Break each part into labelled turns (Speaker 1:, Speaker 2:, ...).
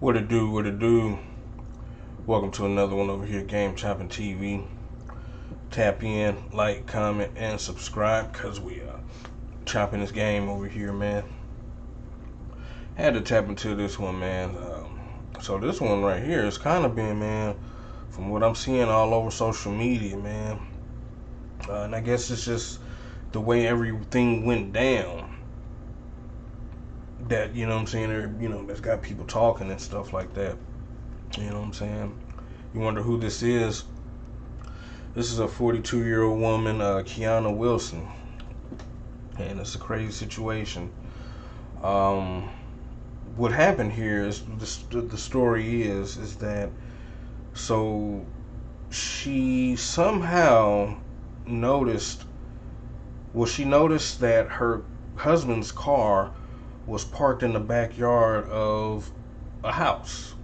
Speaker 1: What it do, what it do. Welcome to another one over here, Game Chopping TV. Tap in, like, comment, and subscribe, because we are chopping this game over here, man. Had to tap into this one, man. So this one right here is kind of been, man, from what I'm seeing all over social media, man. And I guess it's just the way everything went down. That, you know what I'm saying, that's got people talking and stuff like that. You know what I'm saying? You wonder who this is. This is a 42-year-old woman, Keiona Wilson. And it's a crazy situation. What happened here is, the story is that, so she somehow noticed that her husband's car was parked in the backyard of a house,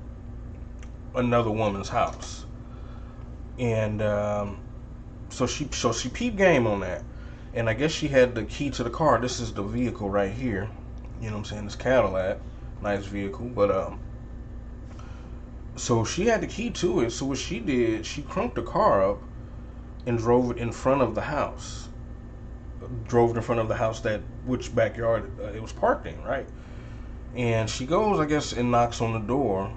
Speaker 1: another woman's house, and so she peeped game on that, and I guess she had the key to the car. This is the vehicle right here, you know what I'm saying? This Cadillac, nice vehicle, but so she had the key to it. So what she did, she crunked the car up and drove it in front of the house. That which backyard it was parked in, right? And she goes, I guess, and knocks on the door,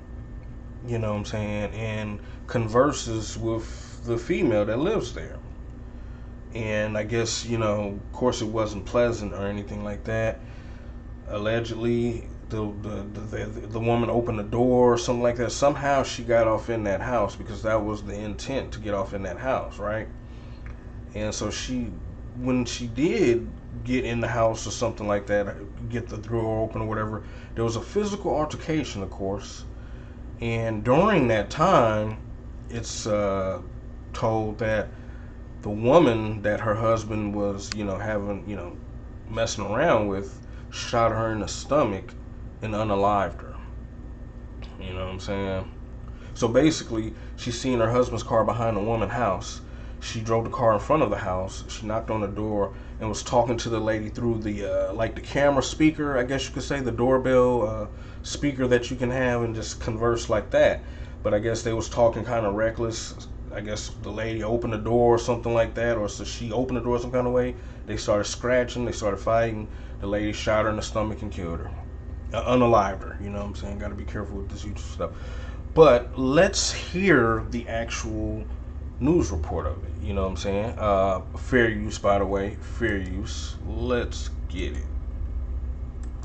Speaker 1: you know what I'm saying, and converses with the female that lives there. And I guess, of course it wasn't pleasant or anything like that. Allegedly, the woman opened the door or something like that. Somehow she got off in that house, because that was the intent, to get off in that house, right? And so when she did get in the house or something like that, get the door open or whatever, there was a physical altercation, of course. And during that time, it's told that the woman that her husband was, having, messing around with, shot her in the stomach and unalived her. You know what I'm saying? So basically, she's seen her husband's car behind the woman's house. She drove the car in front of the house. She knocked on the door and was talking to the lady through the the camera speaker, I guess you could say, the doorbell speaker that you can have, and just converse like that. But I guess they was talking kind of reckless. I guess the lady opened the door or something like that, or so she opened the door some kind of way. They started scratching. They started fighting. The lady shot her in the stomach and killed her. Unalived her. You know what I'm saying? Got to be careful with this YouTube stuff. But let's hear the actual news report of it. You know what I'm saying? Fair use, by the way. Fair use. Let's get it.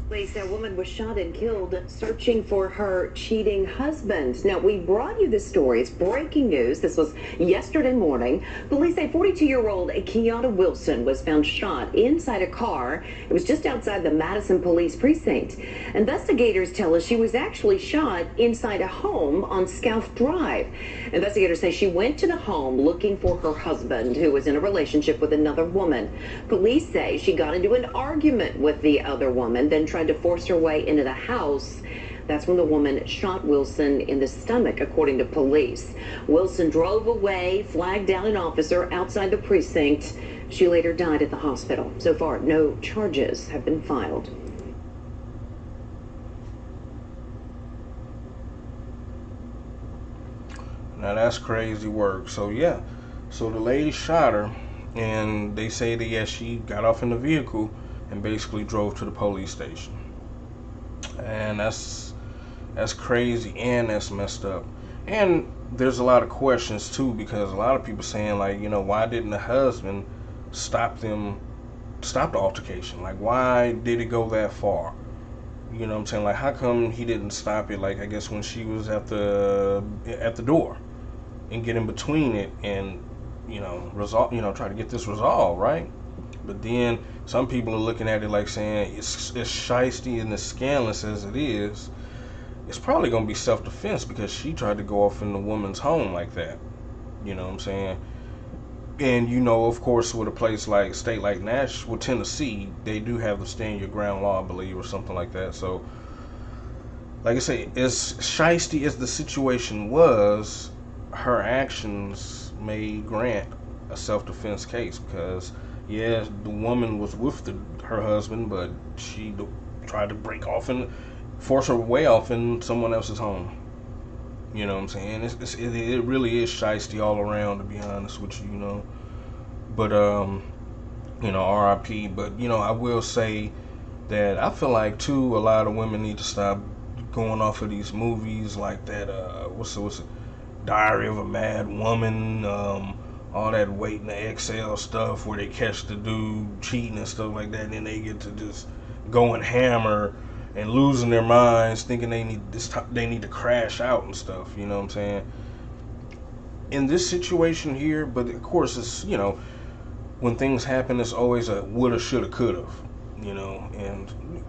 Speaker 2: Police, a woman was shot and killed searching for her cheating husband. Now, we brought you this story. It's breaking news. This was yesterday morning. Police say 42-year-old Keiona Wilson was found shot inside a car. It was just outside the Madison Police Precinct. Investigators tell us she was actually shot inside a home on Scouth Drive. Investigators say she went to the home looking for her husband, who was in a relationship with another woman. Police say she got into an argument with the other woman, then tried to force her way into the house. That's when the woman shot Wilson in the stomach, according to police. Wilson drove away, flagged down an officer outside the precinct. She later died at the hospital. So far, no charges have been filed.
Speaker 1: Now that's crazy work. So yeah, so the lady shot her, and they say that, yes, she got off in the vehicle and basically drove to the police station. And that's crazy, and that's messed up. And there's a lot of questions too, because a lot of people saying, like, why didn't the husband stop the altercation? Like, why did it go that far? You know what I'm saying? Like, how come he didn't stop it, like, I guess when she was at the door, and get in between it and, resolve, try to get this resolved, right? But then some people are looking at it like saying it's shiesty and as scandalous as it is, it's probably going to be self-defense, because she tried to go off in the woman's home like that. You know what I'm saying? And of course, with a state like Nashville, Tennessee, they do have the stand your ground law, I believe, or something like that. So, like I say, as shiesty as the situation was, her actions may grant a self-defense case, because the woman was with her husband, but she tried to break off, and force her way off in someone else's home. You know what I'm saying? It really is shiesty all around, to be honest with you, you know. But, you know, RIP. But, you know, I will say that I feel like, too, a lot of women need to stop going off of these movies like that, what's it, Diary of a Mad Woman, all that waiting to exhale stuff where they catch the dude cheating and stuff like that, and then they get to just go and hammer and losing their minds, thinking they need to crash out and stuff. You know what I'm saying? In this situation here, but of course it's, you know, when things happen, it's always a woulda, shoulda, coulda. You know,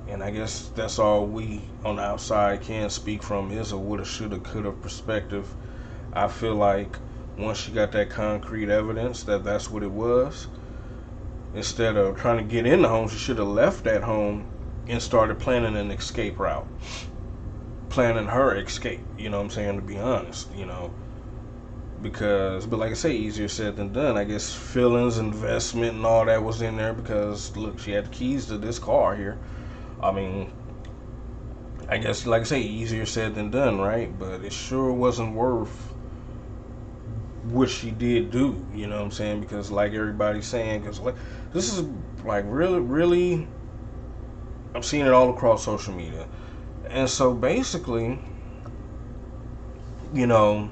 Speaker 1: and I guess that's all we on the outside can speak from is a woulda, shoulda, coulda perspective. I feel like once she got that concrete evidence that that's what it was, instead of trying to get in the home, she should have left that home and started planning an escape route. Planning her escape, you know what I'm saying, to be honest, you know. Because, but like I say, easier said than done. I guess feelings, investment, and all that was in there because, look, she had the keys to this car here. I mean, I guess, like I say, easier said than done, right? But it sure wasn't worth what she did do, you know what I'm saying? Because like everybody's saying, because like this is like really, I'm seeing it all across social media. And so basically, you know,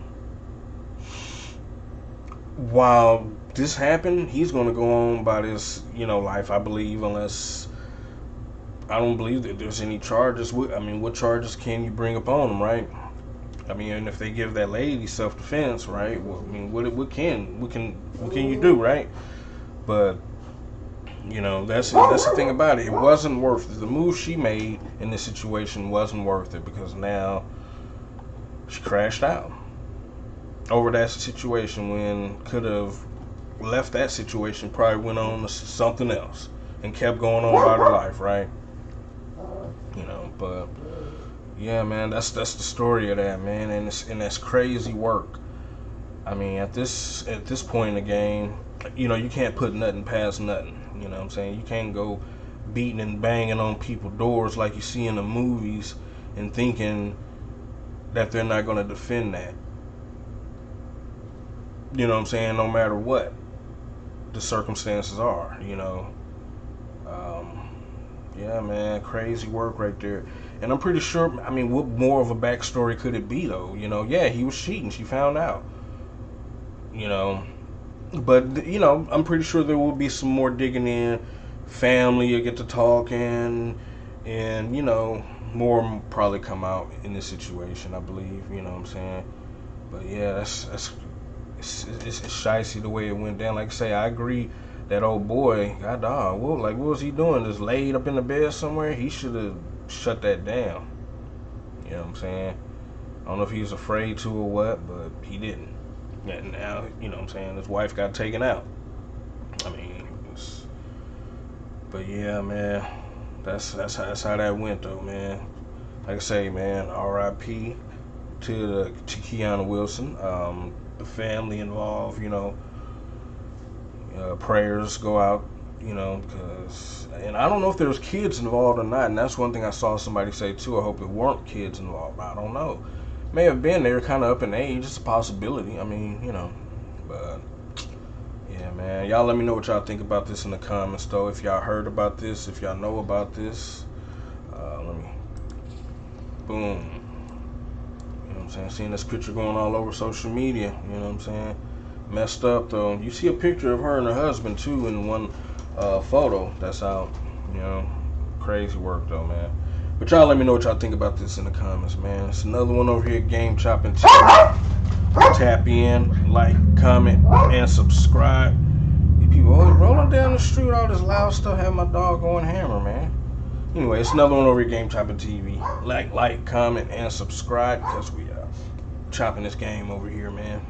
Speaker 1: while this happened, he's going to go on by this, you know, life, I believe, unless I don't believe that there's any charges. I mean, what charges can you bring upon him, right? I mean, and if they give that lady self-defense, right? Well, I mean, what can you do, right? But you know, that's the thing about it. It wasn't worth it. The move she made in this situation wasn't worth it because now she crashed out over that situation when could have left that situation, probably went on to something else and kept going on about her life, right? You know, but yeah, man, that's the story of that, man, and that's crazy work. I mean, at this point in the game, you know, you can't put nothing past nothing. You know what I'm saying? You can't go beating and banging on people's doors like you see in the movies and thinking that they're not going to defend that. You know what I'm saying? No matter what the circumstances are, you know. Yeah, man, crazy work right there. And I'm pretty sure, I mean, what more of a backstory could it be, though? You know, yeah, he was cheating. She found out. You know, but, you know, I'm pretty sure there will be some more digging in. Family will get to talking. And, you know, more will probably come out in this situation, I believe. You know what I'm saying? But, yeah, it's shicey the way it went down. Like I say, I agree. That old boy, god dog, what was he doing? Just laid up in the bed somewhere? He should have shut that down. You know what I'm saying? I don't know if he was afraid to or what, but he didn't. And now, you know what I'm saying, his wife got taken out. I mean, but yeah, man, that's how that went though, man. Like I say, man, R.I.P. to Keiona Wilson, the family involved, you know. Prayers go out, you know, because, and I don't know if there was kids involved or not, and that's one thing I saw somebody say too. I hope it weren't kids involved. I don't know. May have been. They were kind of up in age. It's a possibility. I mean, you know, but yeah, man. Y'all let me know what y'all think about this in the comments, though. If y'all heard about this, if y'all know about this, let me, boom. You know what I'm saying? Seeing this picture going all over social media. You know what I'm saying? Messed up though. You see a picture of her and her husband too in one photo that's out. You know, crazy work though, man. But y'all let me know what y'all think about this in the comments, man. It's another one over here, Game Chopping TV. Tap in, like, comment, and subscribe. These people always rolling down the street, all this loud stuff, have my dog going hammer, man. Anyway, it's another one over here, Game Chopping TV. Like, comment, and subscribe because we chopping this game over here, man.